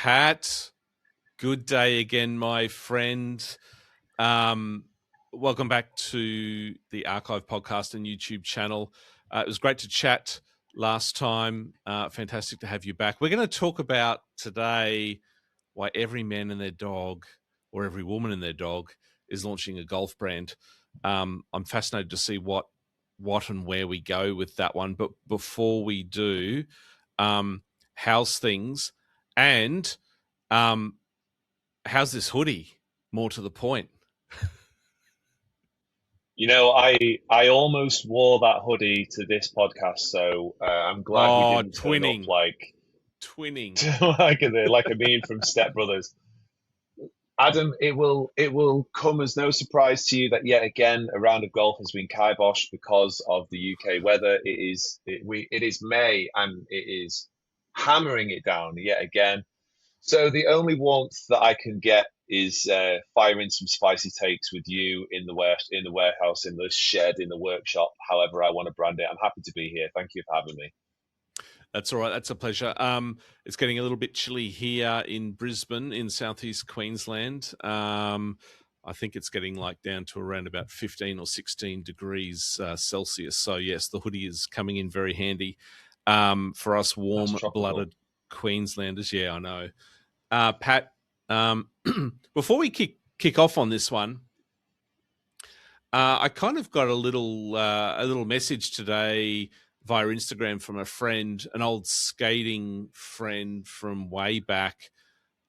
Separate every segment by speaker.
Speaker 1: Pat. Good day again, my friend. Welcome back to the Archive podcast and YouTube channel. It was great to chat last time. Fantastic to have you back. We're going to talk about today why every man and their dog, or every woman and their dog, is launching a golf brand. I'm fascinated to see what and where we go with that one. But before we do, how's things? And how's this hoodie? More to the point.
Speaker 2: You know, I almost wore that hoodie to this podcast, so I'm glad we didn't turn up
Speaker 1: Twinning.
Speaker 2: like a meme from Step Brothers. Adam, it will come as no surprise to you that yet again a round of golf has been kiboshed because of the UK weather. It is May and it is hammering it down yet again. So the only warmth that I can get is firing some spicy takes with you in the warehouse, in the shed, in the workshop, however I want to brand it. I'm happy to be here. Thank you for having me.
Speaker 1: That's all right. That's a pleasure. It's getting a little bit chilly here in Brisbane, in southeast Queensland. I think it's getting like down to around about 15 or 16 degrees Celsius. So yes, the hoodie is coming in very handy for us warm-blooded Queenslanders. Yeah, I know. Pat, before we kick off on this one, I kind of got a little message today via Instagram from a friend, an old skating friend from way back,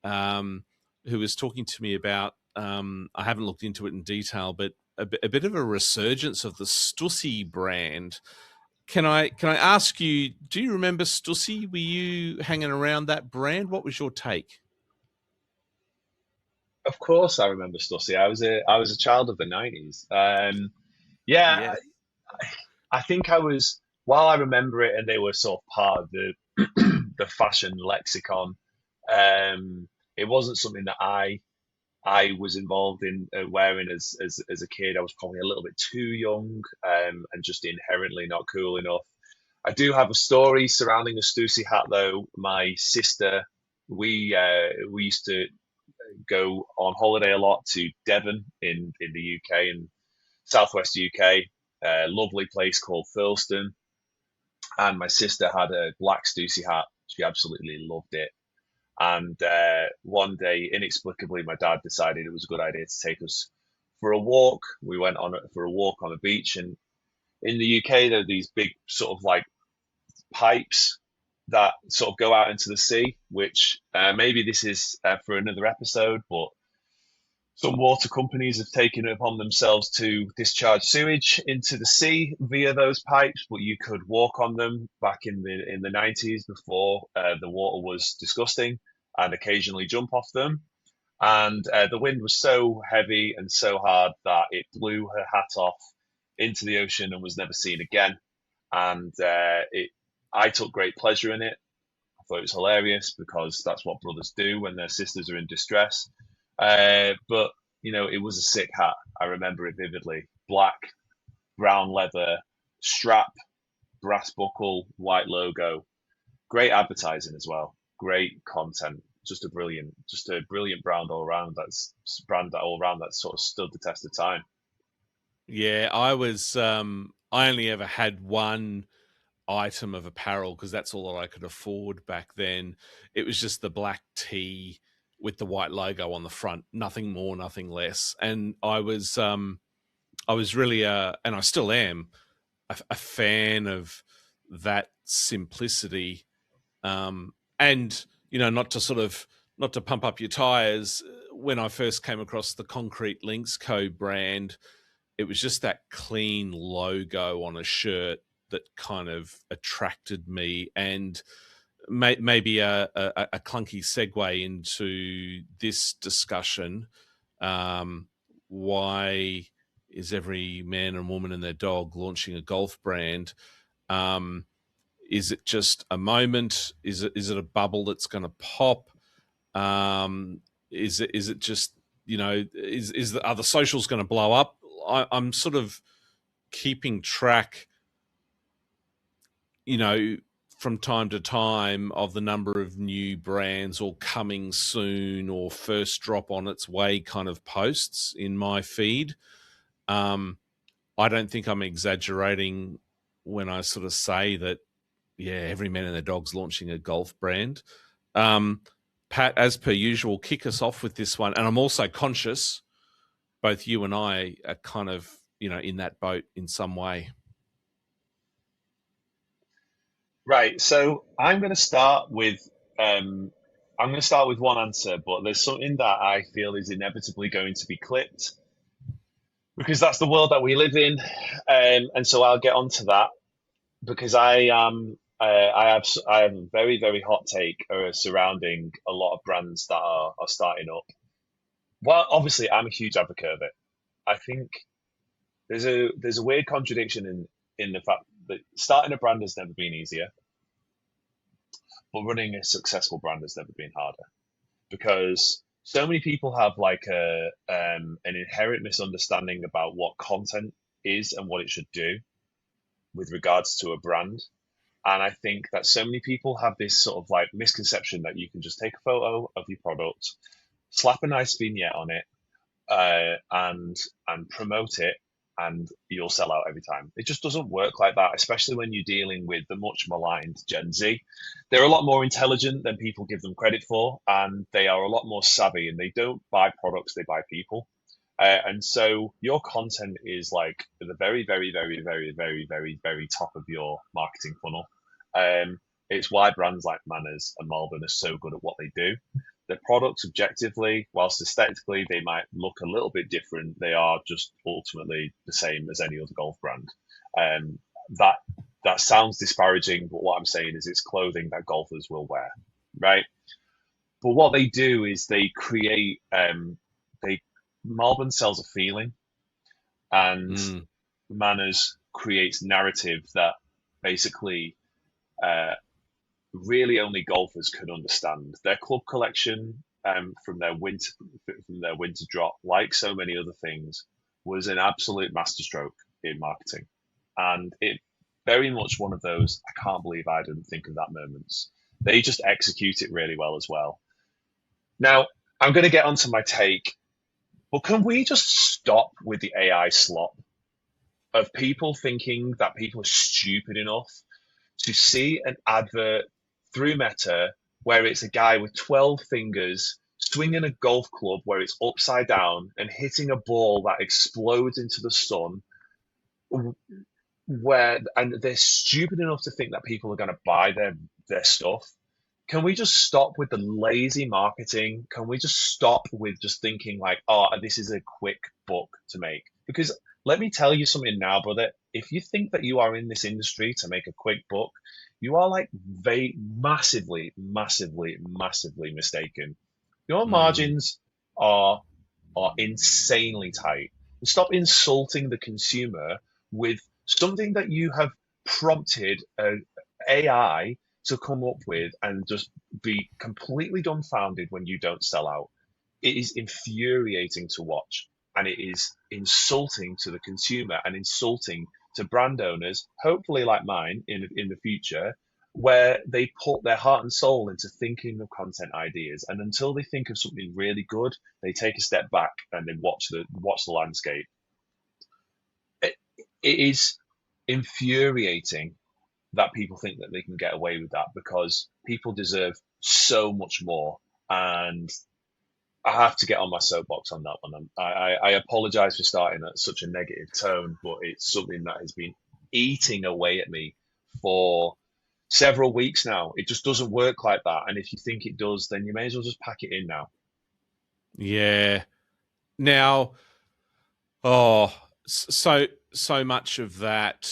Speaker 1: who was talking to me about. I haven't looked into it in detail, but a bit of a resurgence of the Stussy brand. Can I ask you? Do you remember Stussy? Were you hanging around that brand? What was your take?
Speaker 2: Of course, I remember Stussy. I was a child of the '90s. Yeah,
Speaker 1: Yes.
Speaker 2: I think I was. While I remember it, and they were sort of part of the the fashion lexicon. It wasn't something that I was involved in wearing as a kid. I was probably a little bit too young, and just inherently not cool enough. I do have a story surrounding a Stussy hat, though. My sister, we used to go on holiday a lot to Devon in the UK, in southwest UK. A lovely place called Thurleston, and my sister had a black Stussy hat. She absolutely loved it. And one day, inexplicably, my dad decided it was a good idea to take us for a walk. We went for a walk on the beach, and in the UK, there are these big sort of like pipes that sort of go out into the sea, which maybe this is for another episode, but some water companies have taken it upon themselves to discharge sewage into the sea via those pipes, but you could walk on them back in the 90s before the water was disgusting, and occasionally jump off them. And the wind was so heavy and so hard that it blew her hat off into the ocean and was never seen again. And I took great pleasure in it. I thought it was hilarious because that's what brothers do when their sisters are in distress. But it was a sick hat. I remember it vividly. Black, brown leather, strap, brass buckle, white logo. Great advertising as well. Great content. Just a brilliant brand all around. That sort of stood the test of time.
Speaker 1: Yeah, I only ever had one item of apparel because that's all that I could afford back then. It was just the black tee with the white logo on the front, nothing more, nothing less. And I was really, and I still am, a fan of that simplicity. And not to pump up your tires. When I first came across the Concrete Links Co. brand, it was just that clean logo on a shirt that kind of attracted me, and maybe a clunky segue into this discussion. Why is every man and woman and their dog launching a golf brand? Is it just a moment? Is it a bubble that's going to pop? Is it just are the socials going to blow up? I'm sort of keeping track, from time to time of the number of new brands or coming soon or first drop on its way kind of posts in my feed. I don't think I'm exaggerating when I sort of say that, yeah, every man and their dog's launching a golf brand. Pat, as per usual, kick us off with this one. And I'm also conscious both you and I are kind of, in that boat in some way.
Speaker 2: Right. So I'm going to start with one answer, but there's something that I feel is inevitably going to be clipped because that's the world that we live in, and so I'll get onto that because I have a very very hot take surrounding a lot of brands that are starting up. Well, obviously, I'm a huge advocate of it. I think there's a weird contradiction in the fact that starting a brand has never been easier, but running a successful brand has never been harder because so many people have like an inherent misunderstanding about what content is and what it should do with regards to a brand. And I think that so many people have this sort of like misconception that you can just take a photo of your product, slap a nice vignette on it, and promote it, and you'll sell out every time. It just doesn't work like that, especially when you're dealing with the much maligned Gen Z. They're a lot more intelligent than people give them credit for, and they are a lot more savvy, and they don't buy products, they buy people. And so your content is like the very, very, very, very, very, very, very top of your marketing funnel. It's why brands like Manners and Malvern are so good at what they do. The products objectively, whilst aesthetically they might look a little bit different, they are just ultimately the same as any other golf brand. Um, that that sounds disparaging, but what I'm saying is it's clothing that golfers will wear, right? But what they do is they create they Malvern sells a feeling, and
Speaker 1: Mm,
Speaker 2: Manners creates narrative that basically uh, really only golfers can understand. Their club collection from their winter drop, like so many other things, was an absolute masterstroke in marketing, and it very much one of those I can't believe I didn't think of that moments. They just execute it really well as well. Now I'm going to get onto my take, but can we just stop with the AI slop of people thinking that people are stupid enough to see an advert through Meta where it's a guy with 12 fingers swinging a golf club where it's upside down and hitting a ball that explodes into the sun, where and they're stupid enough to think that people are going to buy their stuff. Can we just stop with the lazy marketing? Can we just stop with just thinking like, oh, this is a quick buck to make? Because let me tell you something now, brother. If you think that you are in this industry to make a quick buck, you are like very massively, massively, massively mistaken. Your
Speaker 1: mm,
Speaker 2: margins are are insanely tight. Stop insulting the consumer with something that you have prompted AI to come up with and just be completely dumbfounded when you don't sell out. It is infuriating to watch, and it is insulting to the consumer and insulting to brand owners, hopefully like mine in the future, where they put their heart and soul into thinking of content ideas, and until they think of something really good, they take a step back and they watch the landscape. It, it is infuriating that people think that they can get away with that because people deserve so much more. And I have to get on my soapbox on that one. I apologize for starting at such a negative tone, but it's something that has been eating away at me for several weeks now. It just doesn't work like that. And if you think it does, then you may as well just pack it in now.
Speaker 1: yeah. Now, oh, so much of that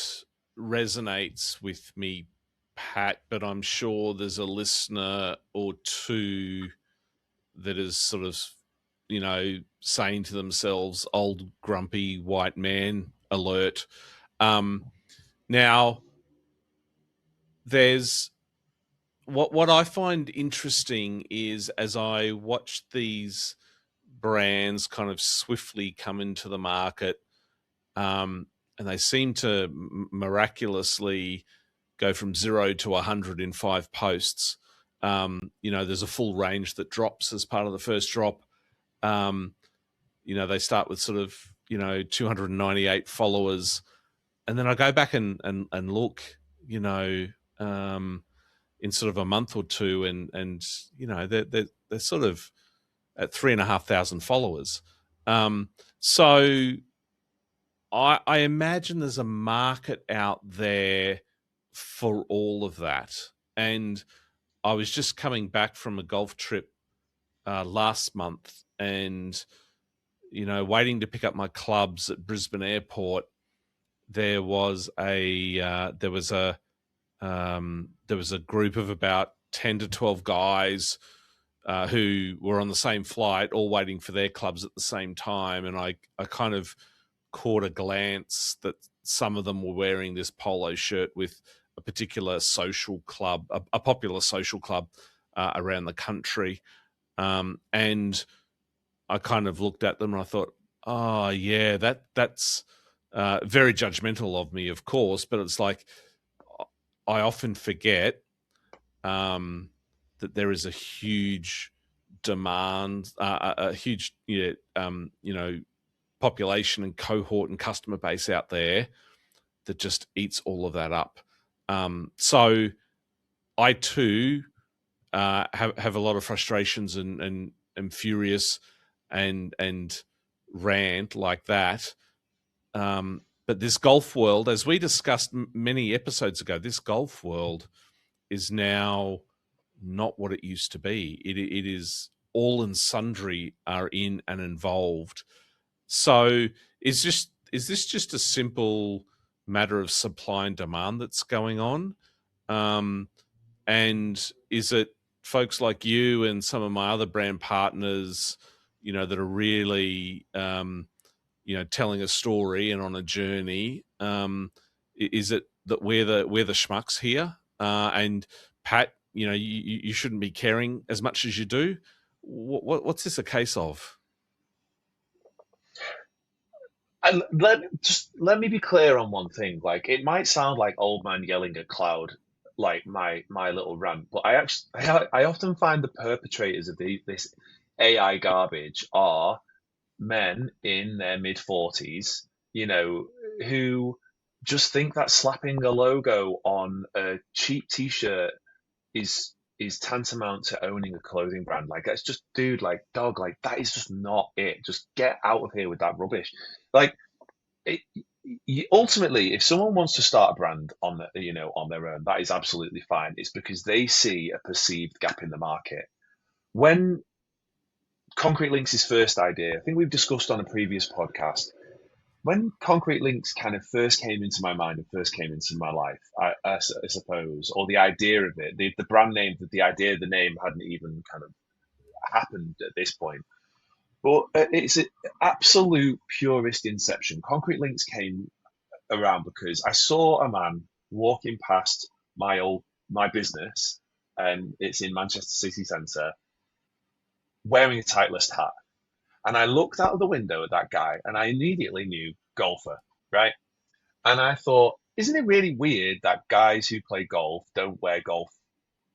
Speaker 1: resonates with me, Pat. But I'm sure there's a listener or two that is sort of, saying to themselves, "Old grumpy white man alert." Um, Now, there's what I find interesting is as I watch these brands kind of swiftly come into the market, and they seem to miraculously go from 0 to 100 in 5 posts. There's a full range that drops as part of the first drop. Um, they start with sort of 298 followers, and then I go back and look, you know, um, in sort of a month or two, and they're sort of at 3,500 followers. So I imagine there's a market out there for all of that. And I was just coming back from a golf trip last month, and waiting to pick up my clubs at Brisbane Airport. There was a group of about 10 to 12 guys who were on the same flight, all waiting for their clubs at the same time. And I kind of caught a glance that some of them were wearing this polo shirt with a particular social club, a popular social club around the country. And I kind of looked at them and I thought, oh, yeah, that's very judgmental of me, of course, but it's like I often forget that there is a huge demand, a huge population and cohort and customer base out there that just eats all of that up. So I too have a lot of frustrations and am furious and rant like that. But this golf world, as we discussed many episodes ago, this golf world is now not what it used to be. It is all and sundry are in and involved. So is this just a simple matter of supply and demand that's going on? Um, and is it folks like you and some of my other brand partners, that are really, telling a story and on a journey? Is it that we're the schmucks here? And Pat, you shouldn't be caring as much as you do. What's this a case of?
Speaker 2: And let me be clear on one thing. Like, it might sound like old man yelling at cloud, like my little rant, but I often find the perpetrators of this AI garbage are men in their mid 40s, who just think that slapping a logo on a cheap t-shirt is tantamount to owning a clothing brand. Like, that's just, dude, like, dog, like, that is just not it. Just get out of here with that rubbish. Like, it, ultimately, if someone wants to start a brand on their own, that is absolutely fine. It's because they see a perceived gap in the market. When Concrete Links' first idea, I think we've discussed on a previous podcast, when Concrete Links kind of first came into my mind and first came into my life, I suppose, or the idea of it, the brand name, the idea of the name hadn't even kind of happened at this point. But it's an absolute purist inception. Concrete Links came around because I saw a man walking past my business, and it's in Manchester city centre, wearing a Titleist hat. And I looked out of the window at that guy and I immediately knew golfer, right? And I thought, isn't it really weird that guys who play golf don't wear golf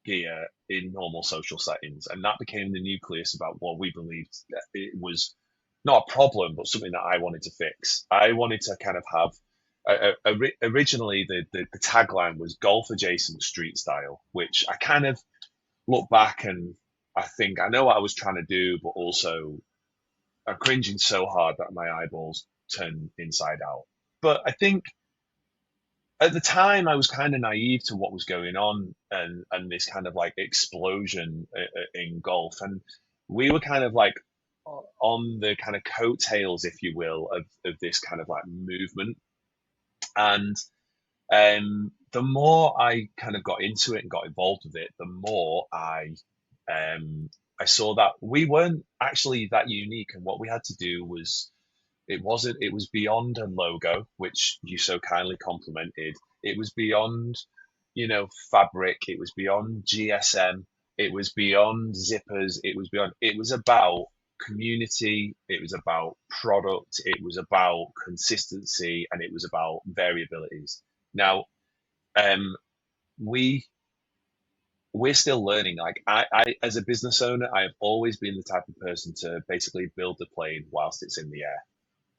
Speaker 2: gear in normal social settings? And that became the nucleus about what we believed that it was not a problem, but something that I wanted to fix. I wanted to kind of have originally the tagline was golf adjacent street style, which I kind of look back and I think I know what I was trying to do, but also I'm cringing so hard that my eyeballs turn inside out. But I think at the time I was kind of naive to what was going on, and this kind of like explosion in golf, and we were kind of like on the kind of coattails, if you will, of this kind of like movement. And the more I kind of got into it and got involved with it, the more I saw that we weren't actually that unique, and what we had to do was it was beyond a logo, which you so kindly complimented. It was beyond, fabric. It was beyond GSM. It was beyond zippers. It was about community. It was about product. It was about consistency, and it was about variabilities. Now, um, we we're still learning. Like I, as a business owner, I have always been the type of person to basically build the plane whilst it's in the air.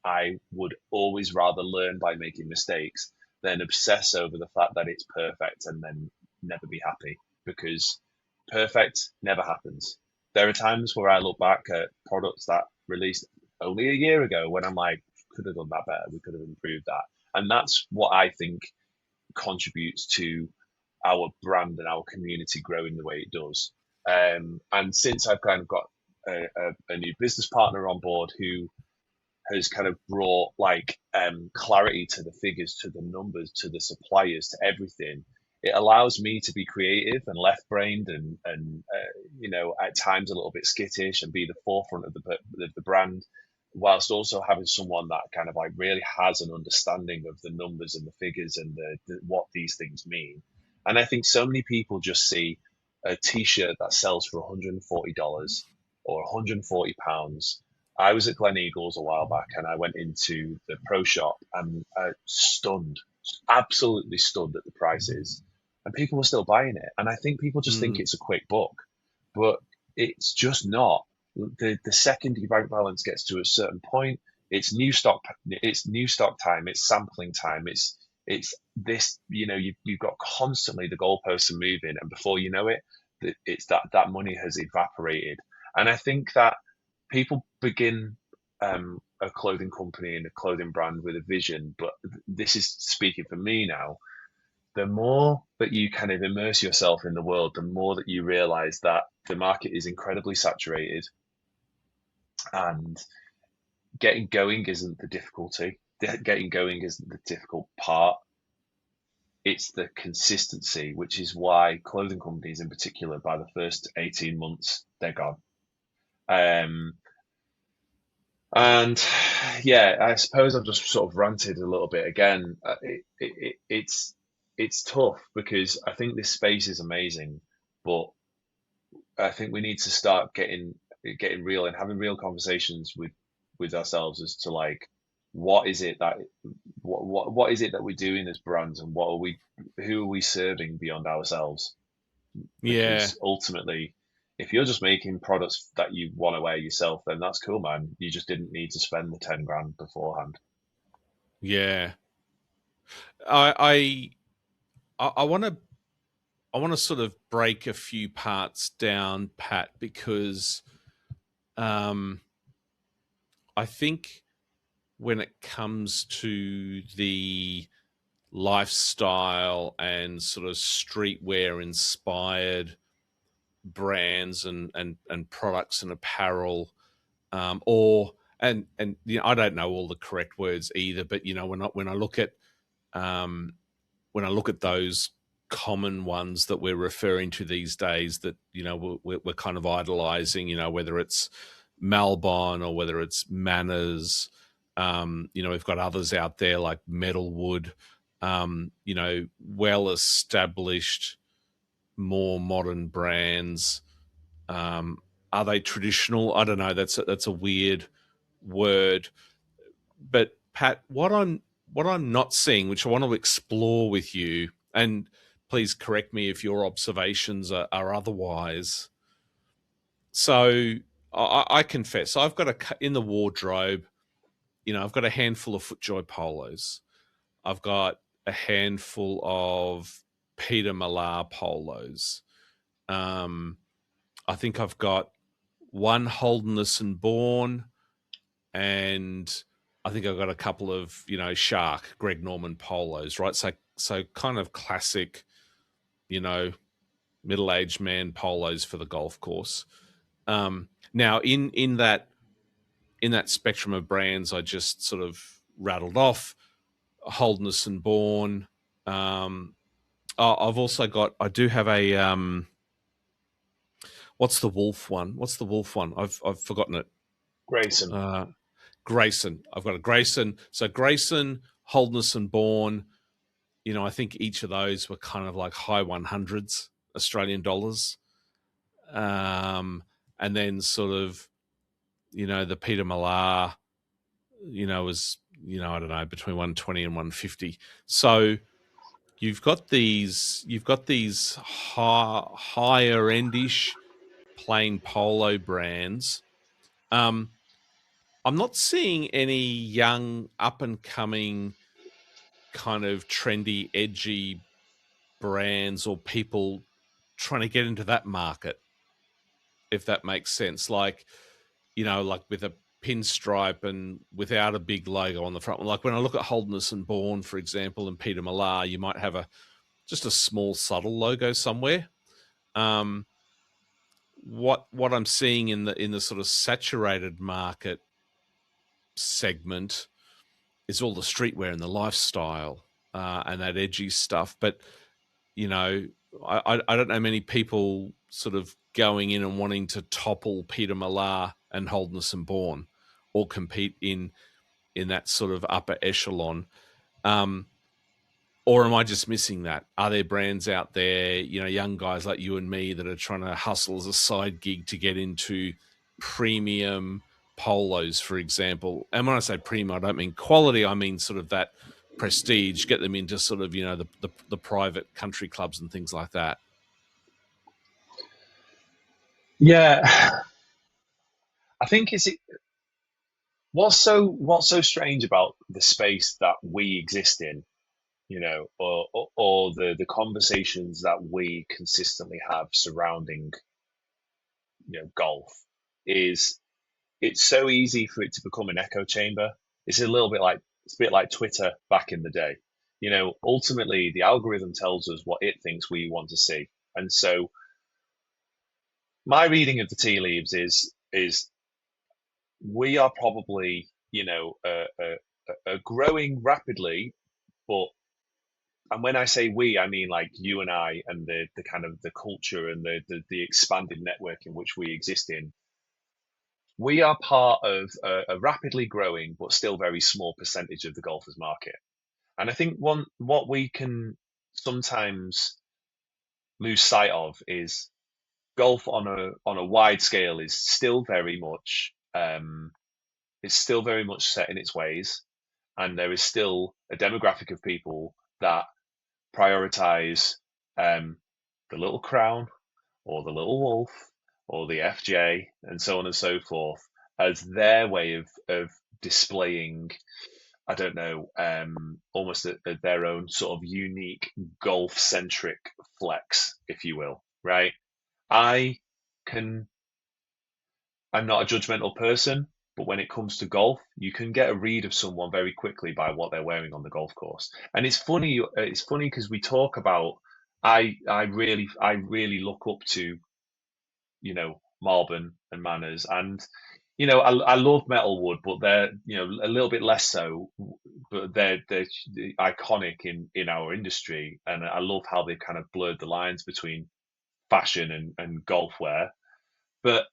Speaker 2: I would always rather learn by making mistakes than obsess over the fact that it's perfect and then never be happy, because perfect never happens. There are times where I look back at products that released only a year ago when I'm like, could have done that better, we could have improved that. And that's what I think contributes to our brand and our community growing the way it does. And since I've kind of got a new business partner on board who has kind of brought like clarity to the figures, to the numbers, to the suppliers, to everything. It allows me to be creative and left-brained, and you know, at times a little bit skittish, and be the forefront of the brand, whilst also having someone that kind of like really has an understanding of the numbers and the figures and what these things mean. And I think so many people just see a t-shirt that sells for $140 or £140. I was at Glen Eagles a while back and I went into the pro shop and stunned, absolutely stunned at the prices. And people were still buying it. And I think people just think
Speaker 1: Mm.
Speaker 2: it's a quick buck, but it's just not. The second your bank balance gets to a certain point, it's new stock time, it's sampling time, it's this, you know, you've got constantly the goalposts are moving, and before you know it, it's that money has evaporated. And I think that people begin a clothing company and a clothing brand with a vision, but this is speaking for me now. The more that you kind of immerse yourself in the world, the more that you realize that the market is incredibly saturated, and getting going isn't the difficulty. Getting going isn't the difficult part. It's the consistency, which is why clothing companies in particular, by the first 18 months, they're gone. Um, And yeah, I suppose I've just sort of ranted a little bit again. It's tough because I think this space is amazing, but I think we need to start getting real and having real conversations with ourselves as to like what is it that what is it that we're doing as brands, and what are we who are we serving beyond ourselves?
Speaker 1: Yeah,
Speaker 2: Because ultimately, if you're just making products that you want to wear yourself, then that's cool, man. You just didn't need to spend the 10 grand beforehand.
Speaker 1: yeah. I I want to sort of break a few parts down, Pat, because um, I think when it comes to the lifestyle and sort of streetwear inspired brands and products and apparel, or and you know, I don't know all the correct words either, but you know, when I look at um, when I look at those common ones that we're referring to these days, that you know we're kind of idolizing, you know, whether it's Malbon or whether it's Manners, you know, we've got others out there like Metalwood, you know, well established, more modern brands. Um, are they traditional? I don't know. That's a weird word, but Pat, what I'm not seeing, which I want to explore with you, and please correct me if your observations are otherwise. So I confess, I've got in the wardrobe. You know, I've got a handful of FootJoy polos. I've got a handful of Peter Millar polos. Um, I think I've got one Holderness and Bourne, and I think I've got a couple of, you know, Shark, Greg Norman polos, right? So kind of classic, you know, middle-aged man polos for the golf course. Now in that spectrum of brands I just sort of rattled off, Holderness and Bourne. I've also got, I do have a what's the wolf one? What's the wolf one? I've forgotten it.
Speaker 2: Grayson.
Speaker 1: Uh, Grayson. I've got a Grayson. So Grayson, Holderness and Bourne, you know, I think each of those were kind of like high 100s Australian dollars. And then sort of, you know, the Peter Millar, you know, was, you know, I don't know, between 120 and 150. So you've got these higher endish plain polo brands. Um, I'm not seeing any young up and coming kind of trendy, edgy brands or people trying to get into that market, if that makes sense. Like, like with a pinstripe and without a big logo on the front. Like when I look at Holderness and Bourne, for example, and Peter Millar, you might have just a small, subtle logo somewhere. Um, what I'm seeing in the sort of saturated market segment is all the streetwear and the lifestyle and that edgy stuff. But you know, I don't know many people sort of going in and wanting to topple Peter Millar and Holderness and Bourne or compete in that sort of upper echelon. Um, or am I just missing that? Are there brands out there, young guys like you and me that are trying to hustle as a side gig to get into premium polos, for example? And when I say premium, I don't mean quality. I mean sort of that prestige, get them into sort of, the private country clubs and things like that.
Speaker 2: Yeah, I think it's what's so strange about the space that we exist in, or the conversations that we consistently have surrounding, golf, is it's so easy for it to become an echo chamber. It's a bit like Twitter back in the day. Ultimately the algorithm tells us what it thinks we want to see. And so my reading of the tea leaves is we are probably, growing rapidly, but and when I say we, I mean like you and I and the kind of the culture and the expanded network in which we exist in. We are part of a rapidly growing but still very small percentage of the golfers market. And I think what we can sometimes lose sight of is golf on a wide scale is still very much set in its ways, and there is still a demographic of people that prioritize um, the little crown or the little wolf or the FJ and so on and so forth as their way of displaying, I don't know, almost their own sort of unique golf centric flex, if you will, right? I can I'm not a judgmental person, but when it comes to golf, you can get a read of someone very quickly by what they're wearing on the golf course. And it's funny. It's funny because we talk about. I really look up to Marben and Manners, and I love Metalwood, but they're a little bit less so. But they're iconic in our industry, and I love how they've kind of blurred the lines between fashion and golf wear. But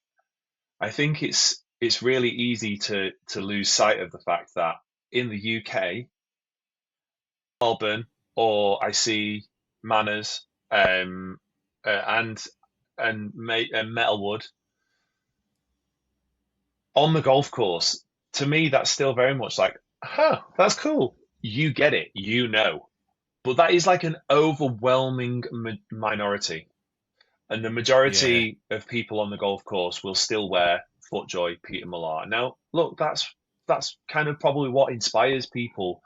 Speaker 2: I think it's really easy to lose sight of the fact that in the UK, Melbourne, or I see Manners, and Metalwood on the golf course. To me, that's still very much like, huh, that's cool. You get it, but that is like an overwhelming minority. And the
Speaker 1: Yeah,
Speaker 2: majority of people on the golf course will still wear FootJoy, Peter Millar. Now, look, that's kind of probably what inspires people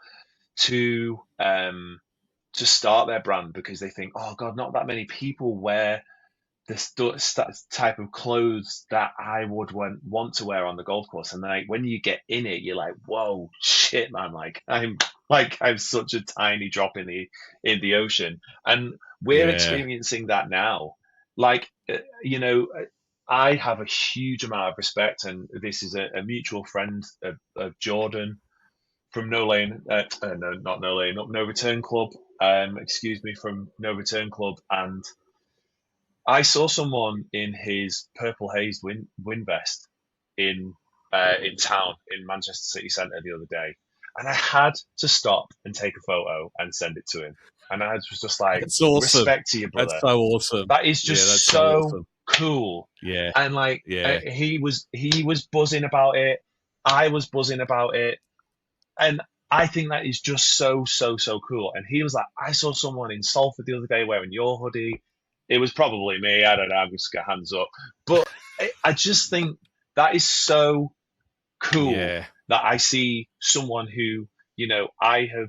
Speaker 2: to to start their brand because they think, oh God, not that many people wear this type of clothes that I would want to wear on the golf course. And like when you get in it, you're like, whoa, shit, man! I'm such a tiny drop in the ocean, and we're
Speaker 1: yeah,
Speaker 2: experiencing that now. Like, I have a huge amount of respect, and this is a mutual friend of Jordan from No Lane, no, not No Lane, No Return Club. Excuse me, from No Return Club, and I saw someone in his purple haze wind vest in in town in Manchester City Centre the other day, and I had to stop and take a photo and send it to him. And I was just like,
Speaker 1: that's awesome.
Speaker 2: respect to you,
Speaker 1: That's
Speaker 2: brother.
Speaker 1: so awesome.
Speaker 2: That is
Speaker 1: Yeah,
Speaker 2: just
Speaker 1: that's so
Speaker 2: so
Speaker 1: awesome.
Speaker 2: cool.
Speaker 1: Yeah,
Speaker 2: And like
Speaker 1: yeah,
Speaker 2: he was buzzing about it. I was buzzing about it, and I think that is just so, so, so cool. And he was like, I saw someone in Salford the other day wearing your hoodie. It was probably me. I don't know. I'm just gonna hands up. But I just think that is so cool
Speaker 1: Yeah.
Speaker 2: that I see someone who, I have,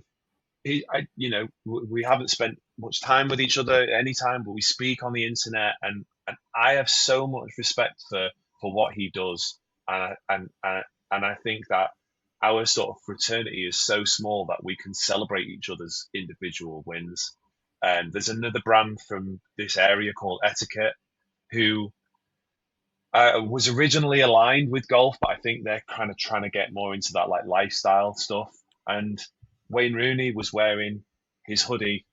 Speaker 2: we haven't spent much time with each other at any time, but we speak on the internet, and I have so much respect for what he does, and I think that our sort of fraternity is so small that we can celebrate each other's individual wins. And there's another brand from this area called Etiquette who was originally aligned with golf, but I think they're kind of trying to get more into that like lifestyle stuff. And Wayne Rooney was wearing his hoodie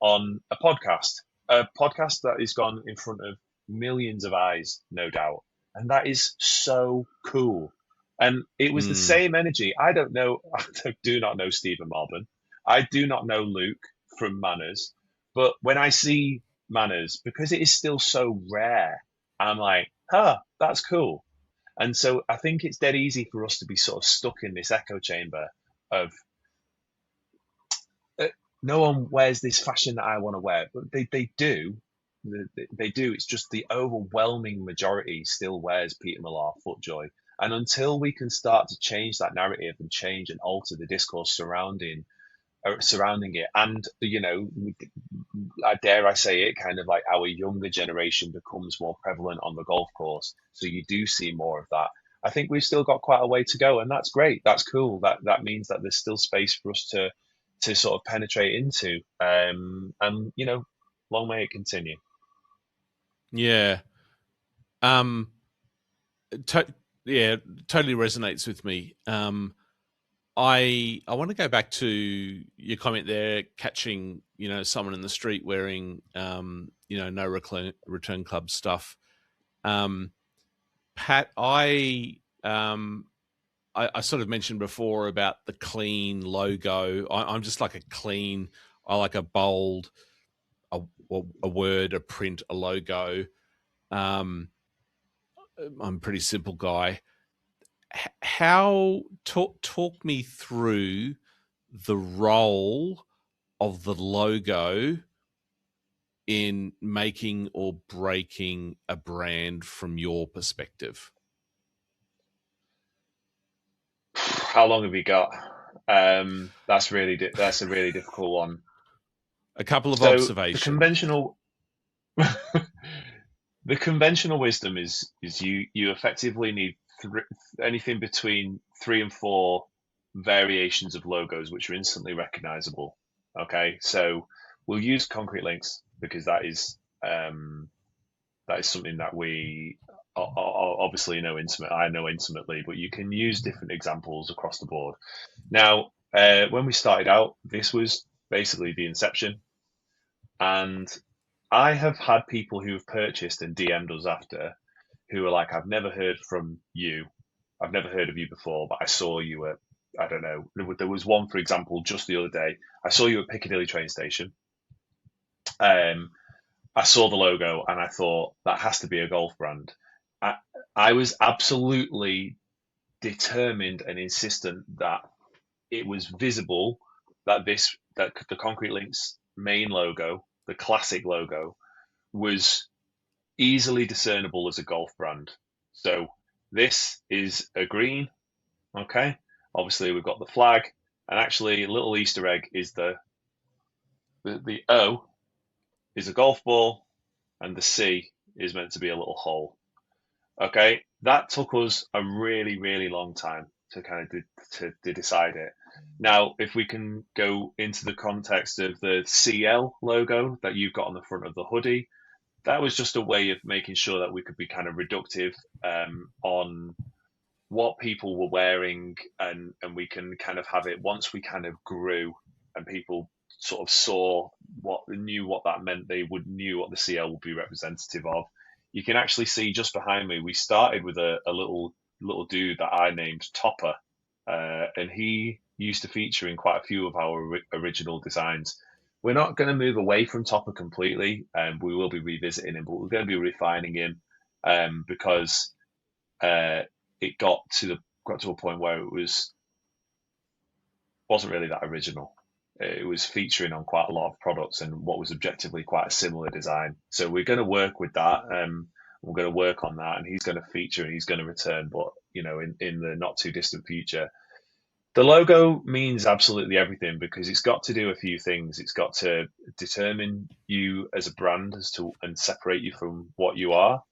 Speaker 2: on a podcast that has gone in front of millions of eyes, no doubt. And that is so cool. And it was the
Speaker 1: Mm.
Speaker 2: same energy. I don't know, do not know Stephen Marvin. I do not know Luke from Manners. But when I see Manners, because it is still so rare, I'm like, huh, that's cool. And so I think it's dead easy for us to be sort of stuck in this echo chamber of uh, no one wears this fashion that I want to wear, but they do. They do. It's just the overwhelming majority still wears Peter Millar FootJoy. And until we can start to change that narrative and change and alter the discourse surrounding it, and I dare I say it, kind of like our younger generation becomes more prevalent on the golf course. So you do see more of that. I think we've still got quite a way to go, and that's great. That's cool. That means that there's still space for us to sort of penetrate into. And long may it continue.
Speaker 1: Yeah. Um. To- yeah. Totally resonates with me. I want to go back to your comment there, catching someone in the street wearing no return club stuff. Um, Pat, I sort of mentioned before about the clean logo. I'm just like a clean. I like a bold, a, a word, a print, a logo. Um, I'm a pretty simple guy. How talk me through the role of the logo in making or breaking a brand from your perspective?
Speaker 2: How long have you got? That's a really difficult one.
Speaker 1: A couple of
Speaker 2: So the
Speaker 1: observations.
Speaker 2: conventional the conventional wisdom is you effectively need anything between 3 and 4 variations of logos which are instantly recognizable. Okay, so we'll use concrete links because that is something that we obviously know intimate. I know intimately, but you can use different examples across the board. Now, when we started out, this was basically the inception, and I have had people who have purchased and DM'd us after who are like, I've never heard from you. I've never heard of you before, but I saw you at, I don't know. There was one, for example, just the other day. I saw you at Piccadilly train station. Um, I saw the logo and I thought that has to be a golf brand. I, I was absolutely determined and insistent that it was visible that the Concrete Links main logo, the classic logo, was easily discernible as a golf brand. So this is a green, okay? Obviously we've got the flag, and actually a little Easter egg is the O is a golf ball, and the C is meant to be a little hole. Okay, that took us a really, really long time to kind of to decide it. Now, if we can go into the context of the CL logo that you've got on the front of the hoodie, that was just a way of making sure that we could be kind of reductive on what people were wearing, and we can kind of have it once we kind of grew and people sort of saw what that meant, they would knew what the CL would be representative of. You can actually see just behind me, we started with a little dude that I named Topper, and he used to feature in quite a few of our original designs. We're not going to move away from Topper completely, and we will be revisiting him, but we're going to be refining him because uh, it got to a point where it was wasn't really that original. It was featuring on quite a lot of products and what was objectively quite a similar design. So we're going to work with that. We're going to work on that, and he's going to feature and he's going to return. But in the not too distant future, the logo means absolutely everything because it's got to do a few things. It's got to determine you as a brand as to and separate you from what you are.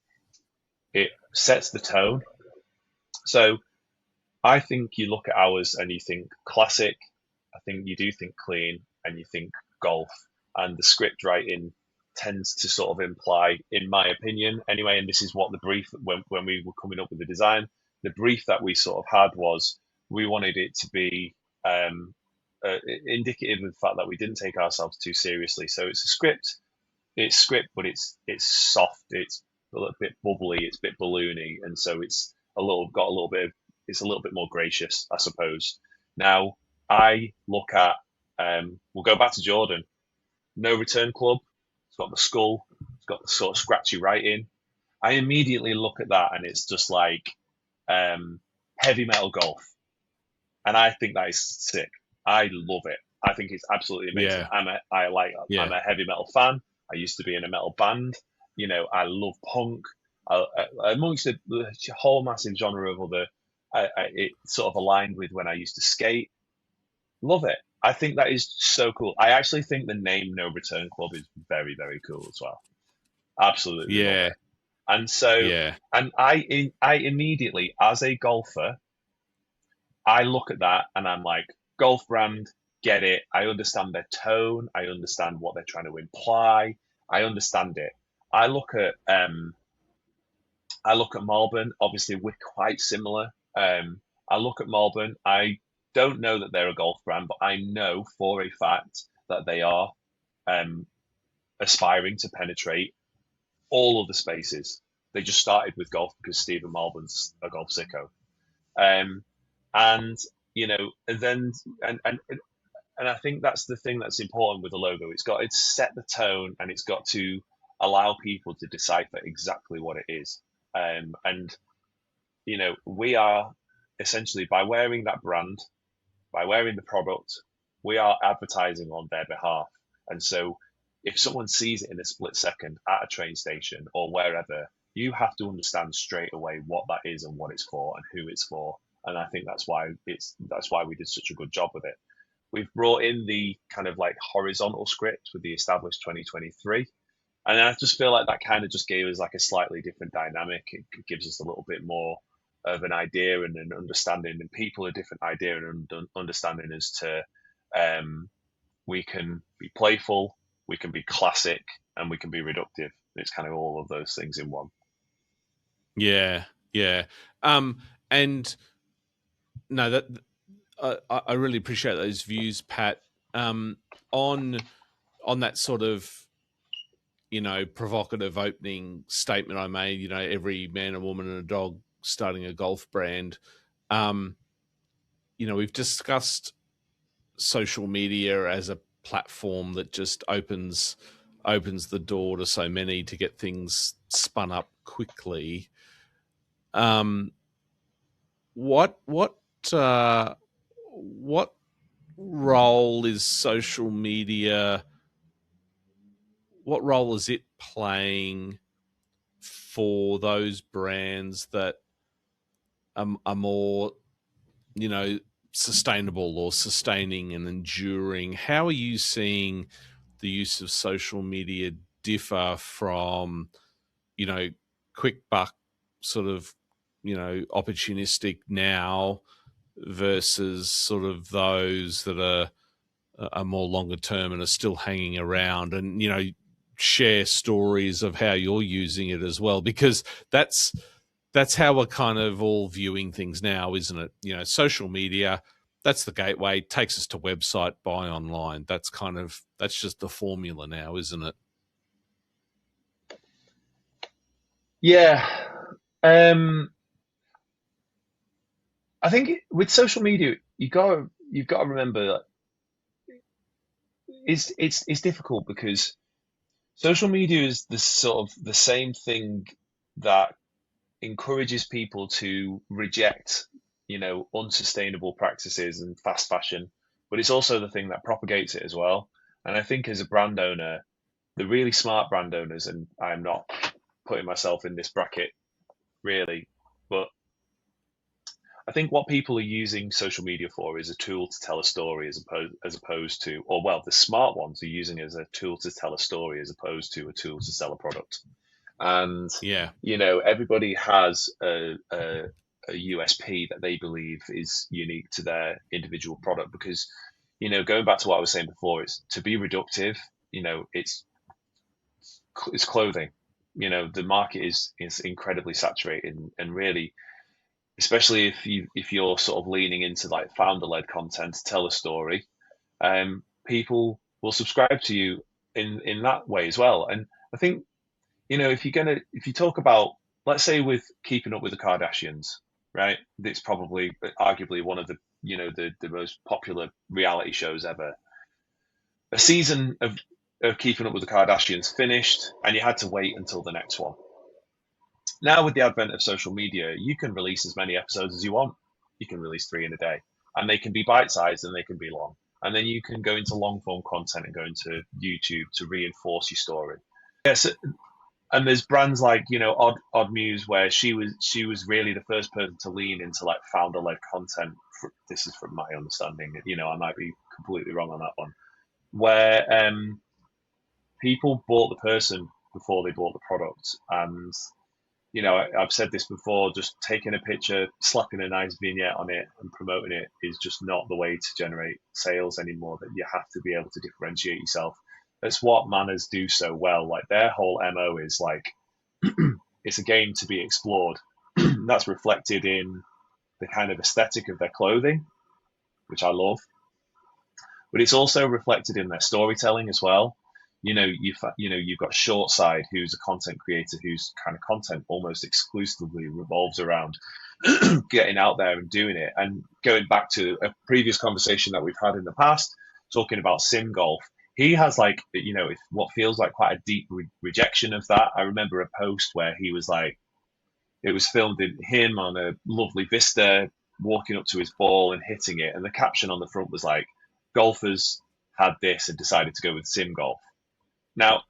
Speaker 2: It sets the tone. So I think you look at ours and you think classic. I think you do think clean and you think golf. And the script writing tends to sort of imply, in my opinion, anyway, and this is what the brief, when we were coming up with the design, the brief that we sort of had was we wanted it to be indicative of the fact that we didn't take ourselves too seriously. So it's script, but it's soft, it's a little bit bubbly, it's a bit balloony, and so it's a little bit of, it's a little bit more gracious, I suppose. Now I look at we'll go back to Jordan. No return club. It's got the skull. It's got the sort of scratchy writing. I immediately look at that and it's just like heavy metal golf, and I think that is sick. I love it. I think it's absolutely amazing.
Speaker 1: Yeah,
Speaker 2: I'm
Speaker 1: yeah,
Speaker 2: a heavy metal fan. I used to be in a metal band. I love punk. Amongst the whole massive genre of other, it sort of aligned with when I used to skate. Love it. I think that is so cool. I actually think the name No Return Club is very, very cool as well. Absolutely love
Speaker 1: yeah,
Speaker 2: it. And so,
Speaker 1: yeah,
Speaker 2: and I immediately, as a golfer, I look at that and I'm like, golf brand, get it. I understand their tone. I understand what they're trying to imply. I understand it. I look at um, I look at Malburn. Obviously, we're quite similar. I look at Malburn. I don't know that they're a golf brand, but I know for a fact that they are um, aspiring to penetrate all of the spaces. They just started with golf because Stephen Malburn's a golf sicko. Um, and and then and I think that's the thing that's important with the logo. It's got to set the tone and it's got to allow people to decipher exactly what it is. And we are essentially by wearing that brand, by wearing the product, we are advertising on their behalf. And so if someone sees it in a split second at a train station or wherever, you have to understand straight away what that is and what it's for and who it's for. And I think that's why we did such a good job with it. We've brought in the kind of like horizontal script with the established 2023. And I just feel like that kind of just gave us like a slightly different dynamic. It gives us a little bit more of an idea and an understanding, and people a different idea and understanding as to we can be playful, we can be classic, and we can be reductive. It's kind of all of those things in one.
Speaker 1: yeah, yeah. And no, that I really appreciate those views, Pat. Um, on that sort of provocative opening statement I made. Every man, a woman, and a dog starting a golf brand. Um, we've discussed social media as a platform that just opens the door to so many to get things spun up quickly. Um, what uh, what role is social media? What role is it playing for those brands that are more, you know, sustainable or sustaining and enduring? How are you seeing the use of social media differ from, you know, quick buck sort of, opportunistic now versus sort of those that are more longer term and are still hanging around, and share stories of how you're using it as well, because that's how we're kind of all viewing things now, isn't it? Social media, that's the gateway, takes us to website, buy online. That's just the formula now, isn't it?
Speaker 2: Yeah. Um, I think with social media, you've got to remember that it's difficult because social media is the sort of the same thing that encourages people to reject, unsustainable practices and fast fashion but it's also the thing that propagates it as well. And I think as a brand owner, the really smart brand owners, and I'm not putting myself in this bracket really, but I think what people are using social media for is a tool to tell a story as opposed to, or well, the smart ones are using it as a tool to tell a story as opposed to a tool to sell a product. And
Speaker 1: Yeah.
Speaker 2: everybody has a USP that they believe is unique to their individual product because going back to what I was saying before, it's to be reductive. It's clothing. The market is incredibly saturated, and really, especially if you're sort of leaning into like founder led content to tell a story, people will subscribe to you in that way as well. And I think if you talk about, let's say, with Keeping Up with the Kardashians, right? It's probably arguably one of the most popular reality shows ever. A season of Keeping Up with the Kardashians finished, and you had to wait until the next one. Now, with the advent of social media, you can release as many episodes as you want. You can release 3 in a day, and they can be bite-sized and they can be long. And then you can go into long-form content and go into YouTube to reinforce your story. Yes, and there's brands like Odd Muse, where she was really the first person to lean into like founder-led content. This is from my understanding. I might be completely wrong on that one. Where people bought the person before they bought the product, and I've said this before, just taking a picture, slapping a nice vignette on it and promoting it is just not the way to generate sales anymore. That you have to be able to differentiate yourself. That's what Manners do so well. Like their whole MO is like, it's a game to be explored. That's reflected in the kind of aesthetic of their clothing, which I love, but it's also reflected in their storytelling as well. You've got Shortside, who's a content creator whose kind of content almost exclusively revolves around getting out there and doing it. And going back to a previous conversation that we've had in the past, talking about sim golf, he has like what feels like quite a deep rejection of that. I remember a post where he was like, it was filmed in him on a lovely vista, walking up to his ball and hitting it, and the caption on the front was like, "Golfers had this and decided to go with sim golf." Now,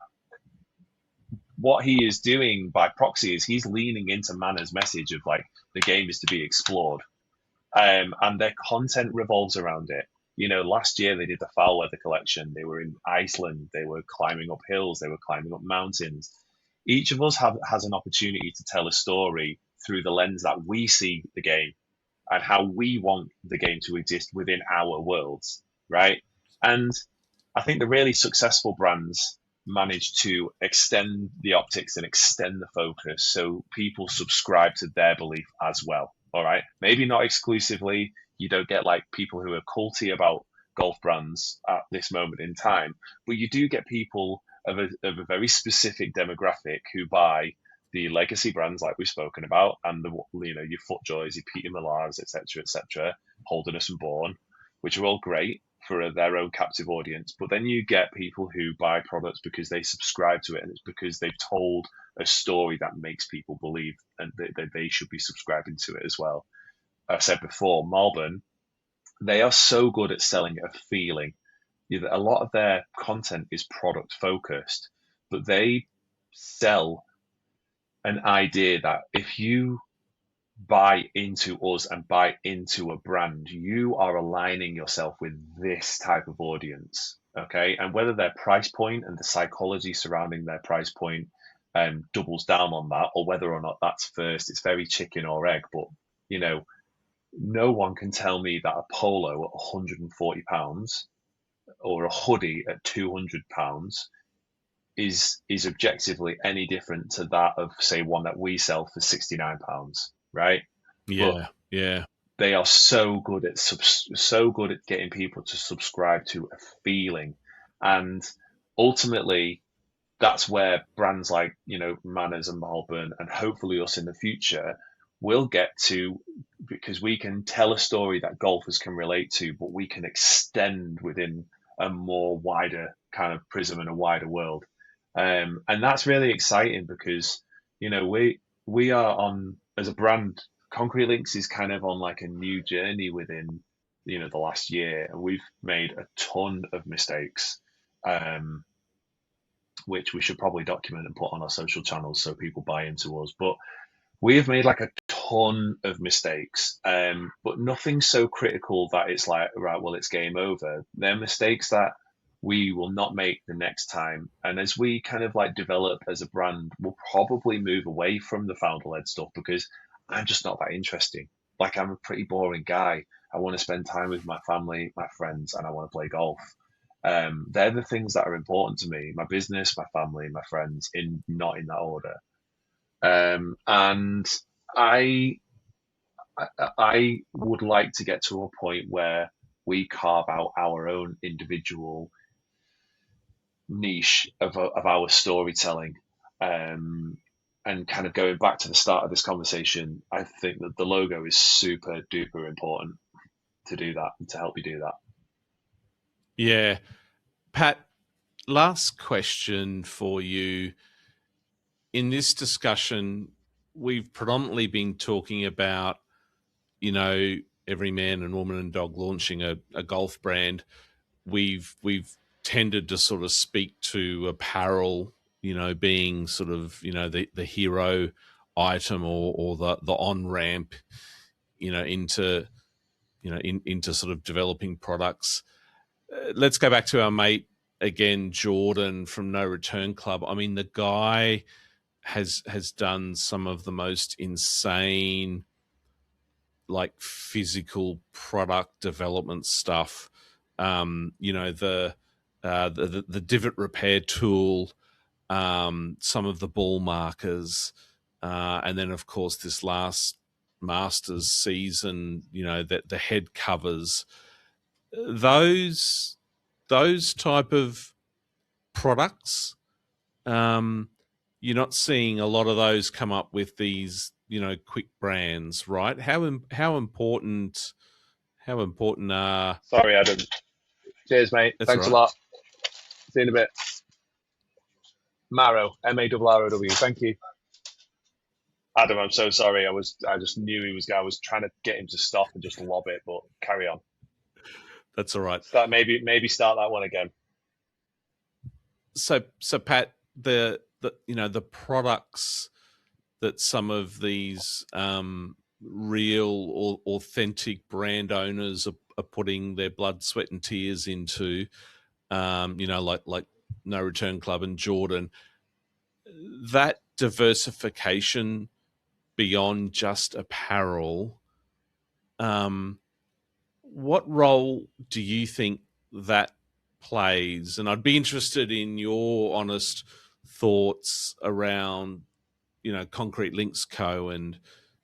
Speaker 2: what he is doing by proxy is he's leaning into Manners' message of like the game is to be explored, and their content revolves around it. Last year they did the foul weather collection. They were in Iceland. They were climbing up hills. They were climbing up mountains. Each of us has an opportunity to tell a story through the lens that we see the game and how we want the game to exist within our worlds, right? And I think the really successful brands manage to extend the optics and extend the focus so people subscribe to their belief as well. All right. Maybe not exclusively. You don't get like people who are culty about golf brands at this moment in time, but you do get people of a very specific demographic who buy the legacy brands like we've spoken about, and your FootJoys, your Peter Millars, etc., Holderness and Bourne, which are all great for their own captive audience. But then you get people who buy products because they subscribe to it, and it's because they've told a story that makes people believe and that they should be subscribing to it as well. I said before, Malvern, they are so good at selling a feeling. A lot of their content is product focused, but they sell an idea that if you buy into us and buy into a brand, you are aligning yourself with this type of audience. Okay. And whether their price point and the psychology surrounding their price point doubles down on that, or whether or not that's first, it's very chicken or egg. But, no one can tell me that a polo at £140 or a hoodie at £200 is objectively any different to that of, say, one that we sell for £69, right? But
Speaker 1: Yeah. Yeah.
Speaker 2: they are so good at getting people to subscribe to a feeling, and ultimately that's where brands like Manners and Malvern, and hopefully us in the future, will get to, because we can tell a story that golfers can relate to, but we can extend within a more wider kind of prism and a wider world. And that's really exciting because we are on, as a brand, Concrete Links is kind of on like a new journey within the last year, and we've made a ton of mistakes, um, which we should probably document and put on our social channels so people buy into us. But we have made like a ton of mistakes, but nothing so critical that it's like, right, well, it's game over. They're mistakes that we will not make the next time. And as we kind of like develop as a brand, we'll probably move away from the founder led stuff because I'm just not that interesting. Like, I'm a pretty boring guy. I want to spend time with my family, my friends, and I want to play golf. They're the things that are important to me: my business, my family, my friends, in not in that order. And I, I would like to get to a point where we carve out our own individual niche of our storytelling. Um, and kind of going back to the start of this conversation, I think that the logo is super duper important to do that and to help you do that.
Speaker 1: Yeah. Pat, last question for you. In this discussion, we've predominantly been talking about, you know, every man and woman and dog launching a golf brand. We've tended to sort of speak to apparel, being sort of, the hero item, or the on ramp, into into sort of developing products. Let's go back to our mate again, Jordan from No Return Club. I mean, the guy has done some of the most insane, like, physical product development stuff. The divot repair tool, some of the ball markers, and then of course this last Masters season, that the head covers, those type of products. Um, you're not seeing a lot of those come up with these, quick brands, right? How important are...
Speaker 2: Sorry, Adam. Cheers, mate.
Speaker 1: That's all
Speaker 2: Thanks a
Speaker 1: right.
Speaker 2: lot. See you in a bit. Marrow, Marrow. Thank you. Adam, I'm so sorry. I just knew he was. I was trying to get him to stop and just lob it, but carry on.
Speaker 1: That's all right.
Speaker 2: Maybe start that one again.
Speaker 1: So Pat, the products that some of these real or authentic brand owners are putting their blood, sweat, and tears into, like No Return Club and Jordan, that diversification beyond just apparel, what role do you think that plays? And I'd be interested in your honest thoughts around, Concrete Links Co. And,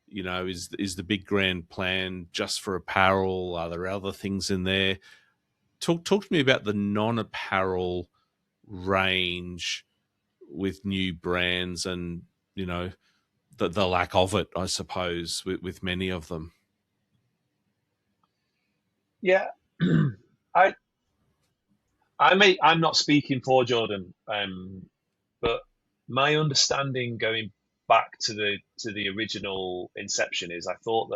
Speaker 1: is the big grand plan just for apparel? Are there other things in there? Talk to me about the non-apparel range with new brands, and, the lack of it, I suppose, with many of them.
Speaker 2: Yeah, I I'm not speaking for Jordan, but my understanding going back to the original inception is I thought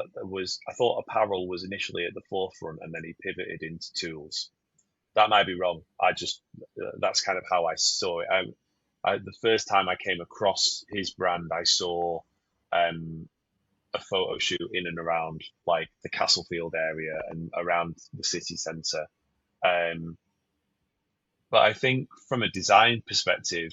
Speaker 2: apparel was initially at the forefront and then he pivoted into tools. That might be wrong. That's kind of how I saw it. The first time I came across his brand, I saw um, a photo shoot in and around like the Castlefield area and around the city centre. Um, but I think from a design perspective,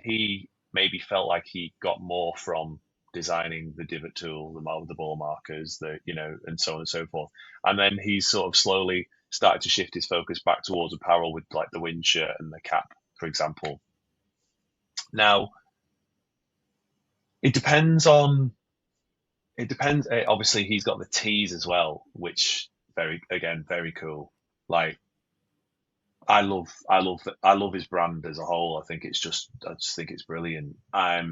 Speaker 2: he maybe felt like he got more from designing the divot tool, the ball markers, and so on and so forth. And then he sort of slowly started to shift his focus back towards apparel with like the wind shirt and the cap, for example. Now, it depends on it depends. Obviously, he's got the tees as well, which very cool. Like, I love his brand as a whole. I just think it's brilliant. I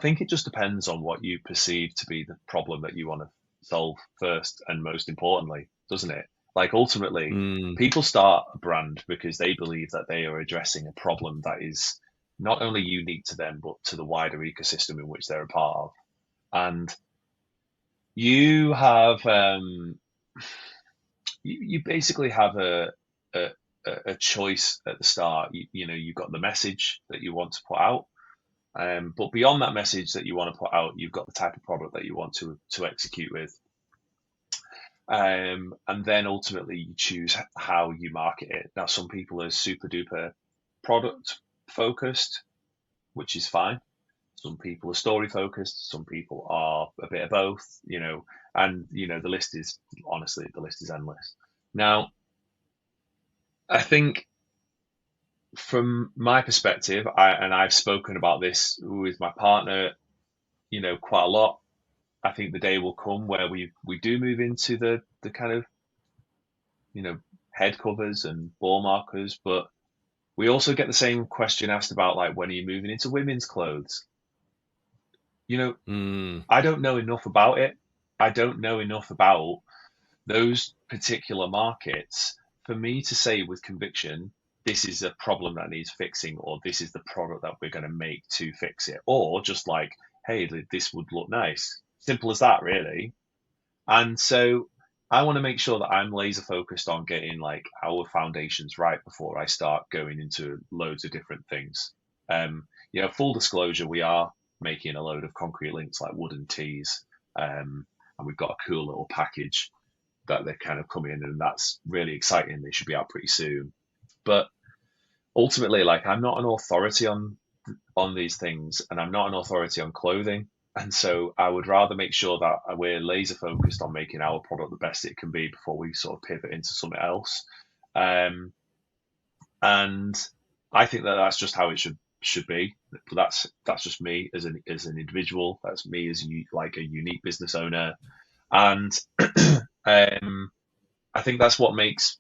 Speaker 2: think it just depends on what you perceive to be the problem that you want to solve first and most importantly, doesn't it? Like, ultimately,
Speaker 1: Mm.
Speaker 2: people start a brand because they believe that they are addressing a problem that is not only unique to them but to the wider ecosystem in which they're a part of. And you have you basically have a a choice at the start. You know, you've got the message that you want to put out, but beyond that message that you want to put out, you've got the type of product that you want to execute with. And then ultimately you choose how you market it. Now, some people are super duper product focused, which is fine. Some people are story focused. Some people are a bit of both, you know, and, you know, the list is honestly, the list is endless. Now, I think from my perspective, and I've spoken about this with my partner, you know, quite a lot. I think the day will come where we do move into the kind of, you know, head covers and ball markers, but we also get the same question asked about like when are you moving into women's clothes? You know,
Speaker 1: Mm.
Speaker 2: I don't know enough about it. I don't know enough about those particular markets for me to say with conviction, this is a problem that needs fixing, or this is the product that we're going to make to fix it, or just like, hey, this would look nice. Simple as that, really. And so I want to make sure that I'm laser focused on getting like our foundations right before I start going into loads of different things. You know, full disclosure, we are making a load of concrete links like wooden tees, and we've got a cool little package that they're kind of coming in, and that's really exciting. They should be out pretty soon. But ultimately, like I'm not an authority on these things, and I'm not an authority on clothing. And so I would rather make sure that we're laser focused on making our product the best it can be before we sort of pivot into something else. Um, and I think that that's just how it should be. But that's just me as an individual. That's me as like a unique business owner, and um, I think that's what makes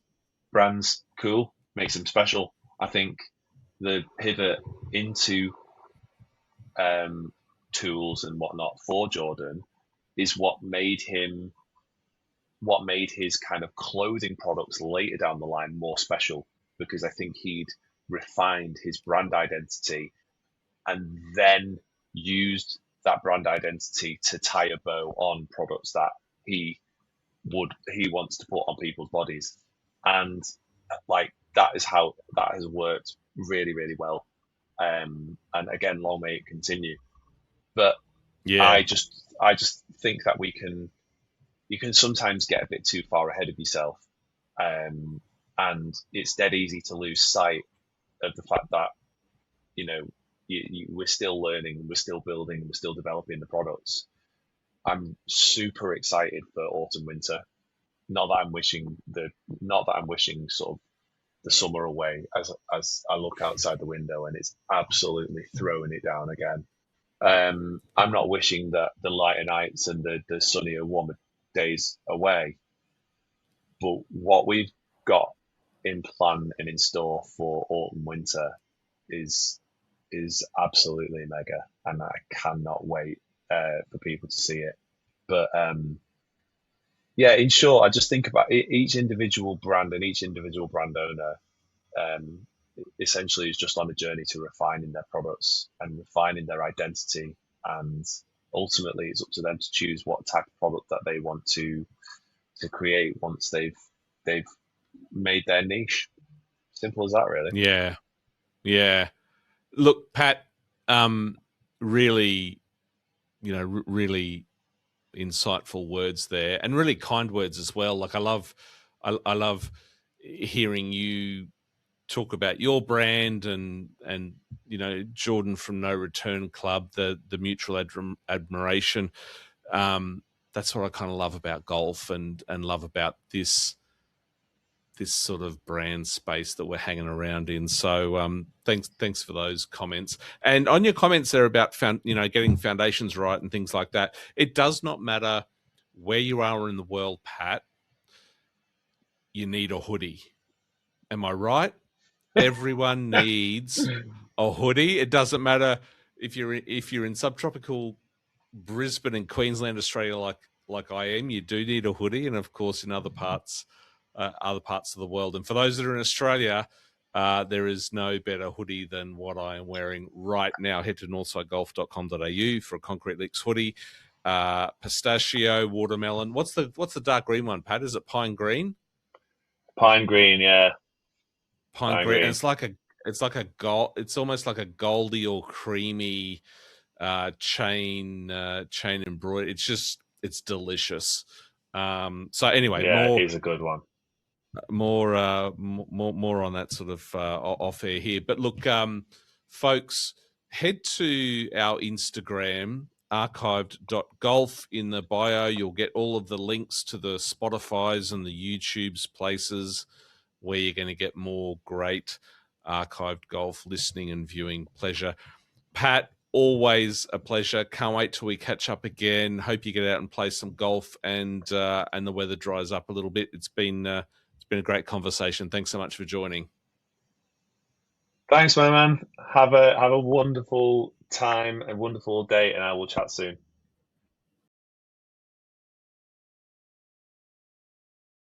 Speaker 2: brands cool, makes them special. I think the pivot into um, tools and whatnot for Jordan is what made his kind of clothing products later down the line more special, because I think he'd refined his brand identity and then used that brand identity to tie a bow on products that he he wants to put on people's bodies. And like that is how that has worked really, really well. And again, long may it continue. But
Speaker 1: Yeah.
Speaker 2: I just think that you can sometimes get a bit too far ahead of yourself, um, and it's dead easy to lose sight of the fact that you know we're still learning, we're still building, we're still developing the products. I'm super excited for autumn winter. Not that I'm wishing not that I'm wishing sort of the summer away as I look outside the window and it's absolutely throwing it down again. I'm not wishing that the lighter nights and the sunnier, warmer days away, but what we've got in plan and in store for autumn winter is absolutely mega, and I cannot wait for people to see it. But yeah, in short, I just think about each individual brand and each individual brand owner um, essentially is just on a journey to refining their products and refining their identity. And ultimately, it's up to them to choose what type of product that they want to create once they've made their niche. Simple as that, really.
Speaker 1: Yeah. Yeah. Look, Pat, really, really insightful words there, and really kind words as well. Like I love hearing you talk about your brand and Jordan from No Return Club, the mutual admiration. That's what I kind of love about golf and love about this sort of brand space that we're hanging around in. So thanks for those comments. And on your comments there about getting foundations right and things like that, it does not matter where you are in the world, Pat. You need a hoodie. Am I right? Everyone needs a hoodie. It doesn't matter if you're in subtropical Brisbane and Queensland, Australia, like I am. You do need a hoodie, and of course in other parts of the world. And for those that are in Australia, there is no better hoodie than what I am wearing right now. Head to northsidegolf.com.au for a Concrete Licks hoodie. pistachio, watermelon. What's the dark green one, Pat? Is it pine green?
Speaker 2: Pine green, yeah,
Speaker 1: Pine
Speaker 2: pine
Speaker 1: green, and
Speaker 2: green.
Speaker 1: it's like a gold. It's almost like a goldy or creamy chain embroidery. It's delicious. So anyway,
Speaker 2: Yeah, it is a good one.
Speaker 1: more on that sort of off air here. But look, folks, head to our Instagram archived.golf. In the bio you'll get all of the links to the Spotify's and the YouTube's places where you're going to get more great archived golf listening and viewing pleasure. Pat, always a pleasure. Can't wait till we catch up again. Hope you get out and play some golf, and the weather dries up a little bit. It's been a great conversation. Thanks so much for joining.
Speaker 2: Thanks, my man. Have a wonderful time, a wonderful day, and I will chat soon.